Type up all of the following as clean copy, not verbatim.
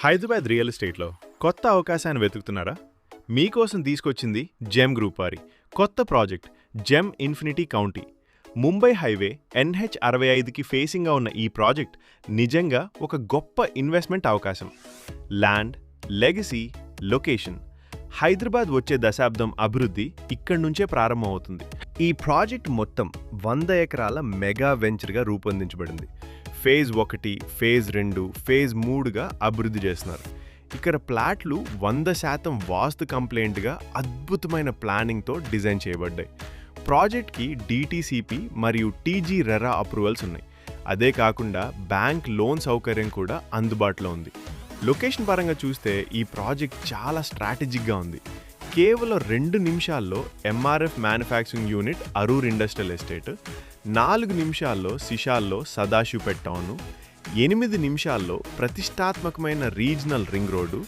Hyderabad real ఎస్టేట్లో కొత్త అవకాశాన్ని వెతుకుతున్నారా? మీకోసం తీసుకొచ్చింది జెమ్ గ్రూప్ వారి కొత్త project Gem Infinity County. Mumbai highway NH65కి ఫేసింగ్గా ఉన్న ఈ ప్రాజెక్ట్ నిజంగా ఒక గొప్ప ఇన్వెస్ట్మెంట్ అవకాశం. Land, legacy, location. హైదరాబాద్ వచ్చే దశాబ్దం అభివృద్ధి ఇక్కడి నుంచే ప్రారంభమవుతుంది. ఈ ప్రాజెక్ట్ మొత్తం 100 ఎకరాల మెగా వెంచర్గా రూపొందించబడింది. ఫేజ్ 1, ఫేజ్ 2, ఫేజ్ 3గా అభివృద్ధి చేస్తున్నారు. ఇక్కడ ప్లాట్లు 100% వాస్తు కంప్లైంట్గా అద్భుతమైన ప్లానింగ్తో డిజైన్ చేయబడ్డాయి. ప్రాజెక్ట్కి DTCP మరియు TG RERA అప్రూవల్స్ ఉన్నాయి. అదే కాకుండా బ్యాంక్ లోన్ సౌకర్యం కూడా అందుబాటులో ఉంది. లొకేషన్ పరంగా చూస్తే ఈ ప్రాజెక్ట్ చాలా స్ట్రాటజిక్గా ఉంది. కేవలం 2 నిమిషాల్లో MRF manufacturing unit Arur industrial estate, 4 నిమిషాల్లో సిషాల్లో సదాశివపేట్ టౌను, 8 నిమిషాల్లో ప్రతిష్టాత్మకమైన రీజనల్ రింగ్ రోడ్డు,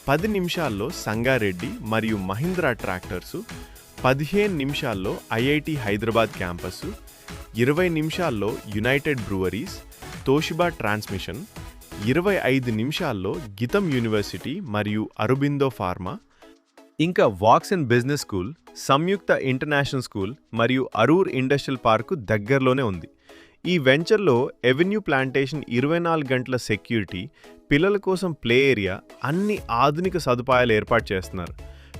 10 నిమిషాల్లో సంగారెడ్డి మరియు మహీంద్రా ట్రాక్టర్సు, 15 నిమిషాల్లో IIT హైదరాబాద్ క్యాంపస్సు, 20 నిమిషాల్లో యునైటెడ్ బ్రూవరీస్, తోషిబా ట్రాన్స్మిషన్, 25 నిమిషాల్లో గితం యూనివర్సిటీ మరియు అరబిందో ఫార్మా, ఇంకా వాక్స్ and business school, Samyukta international school మరియు అరూర్ ఇండస్ట్రియల్ పార్కు దగ్గరలోనే ఉంది. ఈ వెంచర్లో ఎవెన్యూ ప్లాంటేషన్, 24 గంటల సెక్యూరిటీ, పిల్లల కోసం ప్లే ఏరియా, అన్ని ఆధునిక సదుపాయాలు ఏర్పాటు చేస్తున్నారు.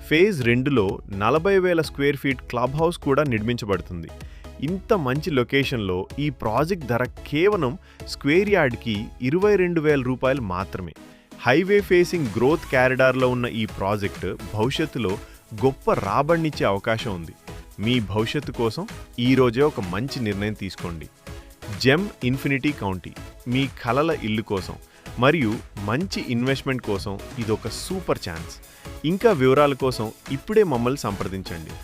ఫేజ్ 2లో 40,000 స్క్వేర్ ఫీట్ క్లబ్ హౌస్ కూడా నిర్మించబడుతుంది. ఇంత మంచి లొకేషన్లో ఈ ప్రాజెక్ట్ ధర కేవలం స్క్వేర్ యార్డ్కి 22,000 రూపాయలు మాత్రమే. హైవే ఫేసింగ్ గ్రోత్ క్యారిడార్లో ఉన్న ఈ ప్రాజెక్టు భవిష్యత్తులో గొప్ప రాబడినిచ్చే అవకాశం ఉంది. మీ భవిష్యత్తు కోసం ఈరోజే ఒక మంచి నిర్ణయం తీసుకోండి. జెమ్ ఇన్ఫినిటీ కౌంటీ మీ కలల ఇల్లు కోసం మరియు మంచి ఇన్వెస్ట్మెంట్ కోసం ఇదొక సూపర్ ఛాన్స్. ఇంకా వివరాల కోసం ఇప్పుడే మమ్మల్ని సంప్రదించండి.